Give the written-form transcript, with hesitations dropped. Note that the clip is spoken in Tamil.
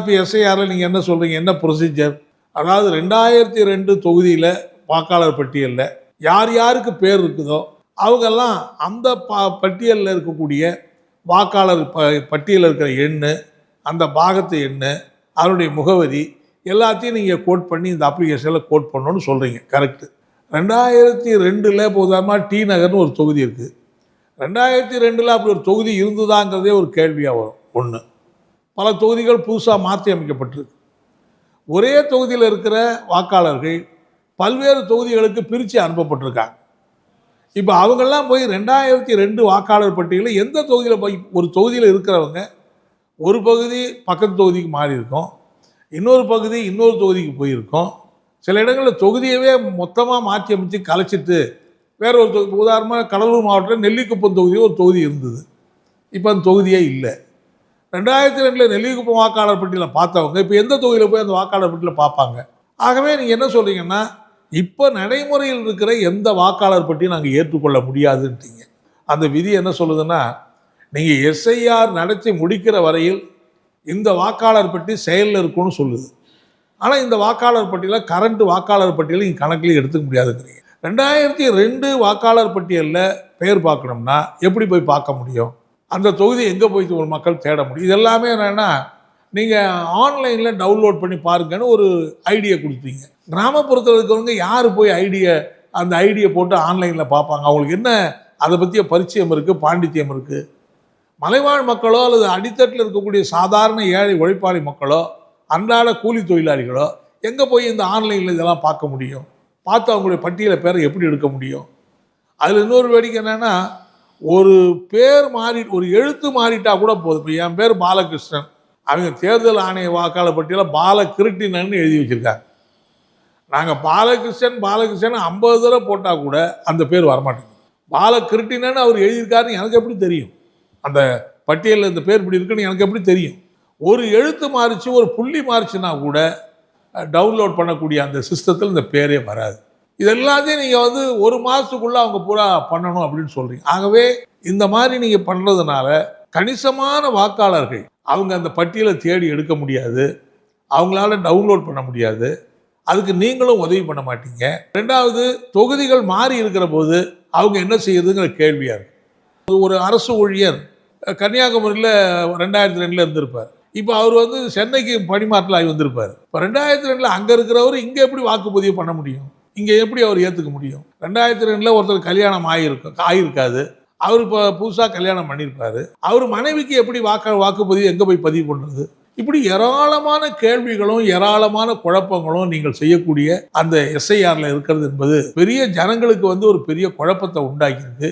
இப்போ எஸ்ஐஆரில் நீங்கள் என்ன சொல்கிறீங்க, என்ன ப்ரொசீஜர்? அதாவது 2002 தொகுதியில் வாக்காளர் பட்டியலில் யார் யாருக்கு பேர் இருக்குதோ அவங்கெல்லாம் அந்த பட்டியலில் இருக்கக்கூடிய வாக்காளர் பட்டியலில் இருக்கிற எண்ணு, அந்த பாகத்து எண்ணு, அவருடைய முகவரி எல்லாத்தையும் நீங்கள் கோட் பண்ணி இந்த அப்ளிகேஷனில் கோட் பண்ணணும்னு சொல்கிறீங்க. கரெக்டு. 2002 இப்போ உதாரணமாக டி நகர்னு ஒரு தொகுதி இருக்குது. 2002 அப்படி ஒரு தொகுதி இருந்ததாங்கிறதே ஒரு கேள்வியாக வரும். ஒன்று, பல தொகுதிகள் புதுசாக மாற்றி அமைக்கப்பட்டிருக்கு. ஒரே தொகுதியில் இருக்கிற வாக்காளர்கள் பல்வேறு தொகுதிகளுக்கு பிரித்து அனுப்பப்பட்டிருக்காங்க. இப்போ அவங்கெல்லாம் போய் 2002 வாக்காளர் பட்டியலில் எந்த தொகுதியில் போய், ஒரு தொகுதியில் இருக்கிறவங்க ஒரு பகுதி பக்கத்து தொகுதிக்கு மாறி இருக்கும், இன்னொரு பகுதி இன்னொரு தொகுதிக்கு போயிருக்கோம். சில இடங்களில் தொகுதியவே மொத்தமாக மாற்றி அமைச்சு கலைச்சிட்டு வேற ஒரு தொகுதி, உதாரணமாக கடலூர் மாவட்டத்தில் நெல்லிக்குப்பம் தொகுதியும் ஒரு தொகுதி இருந்தது. இப்போ அந்த தொகுதியே இல்லை. 2002 நெல்லிக்குப்பம் வாக்காளர் பட்டியலில் பார்த்தவங்க இப்போ எந்த தொகுதியில் போய் அந்த வாக்காளர் பட்டியலில் பார்ப்பாங்க? ஆகவே நீங்கள் என்ன சொல்கிறீங்கன்னா, இப்போ நடைமுறையில் இருக்கிற எந்த வாக்காளர் பட்டியலும் நாங்கள் ஏற்றுக்கொள்ள முடியாதுன்ட்டீங்க. அந்த விதி என்ன சொல்லுதுன்னா, நீங்கள் எஸ்ஐஆர் நடத்தி முடிக்கிற வரையில் இந்த வாக்காளர் பட்டியல் செயலில் இருக்கும்னு சொல்லுது. ஆனால் இந்த வாக்காளர் பட்டியலில் கரண்ட் வாக்காளர் பட்டியலை நீங்கள் கணக்கில் எடுத்துக்க முடியாதுங்கிறீங்க. 2002 வாக்காளர் பட்டியலில் பெயர் பார்க்கணும்னா எப்படி போய் பார்க்க முடியும்? அந்த தொகுதி எங்கே போய் ஒரு மக்கள் தேட முடியும்? இது எல்லாமே என்னென்னா, நீங்கள் ஆன்லைனில் டவுன்லோட் பண்ணி பாருங்கன்னு ஒரு ஐடியை கொடுத்தீங்க. கிராமப்புறத்தில் இருக்கிறவங்க யார் போய் அந்த ஐடியை போட்டு ஆன்லைனில் பார்ப்பாங்க? அவங்களுக்கு என்ன அதை பற்றிய பரிச்சயம் இருக்குது, பாண்டித்யம் இருக்குது? மலைவாழ் மக்களோ அல்லது அடித்தட்டில் இருக்கக்கூடிய சாதாரண ஏழை உழைப்பாளி மக்களோ அன்றாட கூலி தொழிலாளிகளோ எங்கே போய் இந்த ஆன்லைனில் இதெல்லாம் பார்க்க முடியும்? பார்த்து அவங்களுடைய பட்டியலை பேரை எப்படி எடுக்க முடியும்? அதில் இன்னொரு வேடிக்கை என்னென்னா, ஒரு பேர் மாறி, ஒரு எழுத்து மாறிட்டா கூட போதும். இப்போ என் பேர் பாலகிருஷ்ணன், அவங்க தேர்தல் ஆணைய வாக்காளர் பட்டியலில் பாலகிருட்டினன்னு எழுதி வச்சுருக்காங்க. நாங்கள் பாலகிருஷ்ணன் 50 தடவை போட்டால் கூட அந்த பேர் வரமாட்டேங்குது. பாலகிருட்டினன்னு அவர் எழுதியிருக்காருன்னு எனக்கு எப்படி தெரியும்? அந்த பட்டியலில் இந்த பேர் இப்படி இருக்குன்னு எனக்கு எப்படி தெரியும்? ஒரு எழுத்து மாறிச்சு, ஒரு புள்ளி மாறிச்சுன்னா கூட டவுன்லோட் பண்ணக்கூடிய அந்த சிஸ்டத்தில் இந்த பேரே வராது. இது எல்லாத்தையும் நீங்கள் ஒரு மாதத்துக்குள்ளே அவங்க பூரா பண்ணணும் அப்படின்னு சொல்கிறீங்க. ஆகவே இந்த மாதிரி நீங்கள் பண்ணுறதுனால கணிசமான வாக்காளர்கள் அவங்க அந்த பட்டியலை தேடி எடுக்க முடியாது, அவங்களால டவுன்லோட் பண்ண முடியாது. அதுக்கு நீங்களும் உதவி பண்ண மாட்டீங்க. ரெண்டாவது, தொகுதிகள் மாறி இருக்கிற போது அவங்க என்ன செய்யுதுங்கிற கேள்வியாக இருக்குது. ஒரு அரசு ஊழியர் கன்னியாகுமரியில் 2002 இருந்திருப்பார். இப்போ அவர் சென்னைக்கு பணிமாற்றல் ஆகி வந்திருப்பார். இப்போ 2002 அங்கே இருக்கிறவர் இங்கே எப்படி வாக்குப்பதிவு பண்ண முடியும்? இங்கே எப்படி அவர் ஏற்றுக்க முடியும்? 2002 ஒருத்தர் கல்யாணம் ஆகியிருக்காது, அவர் இப்போ புதுசாக கல்யாணம் பண்ணியிருப்பார். அவர் மனைவிக்கு எப்படி வாக்குப்பதிவு எங்கே போய் பதிவு பண்ணுறது? இப்படி ஏராளமான கேள்விகளும் ஏராளமான குழப்பங்களும் நீங்கள் செய்யக்கூடிய அந்த எஸ்ஐஆரில் இருக்கிறது என்பது பெரிய ஜனங்களுக்கு ஒரு பெரிய குழப்பத்தை உண்டாக்கியிருக்கு.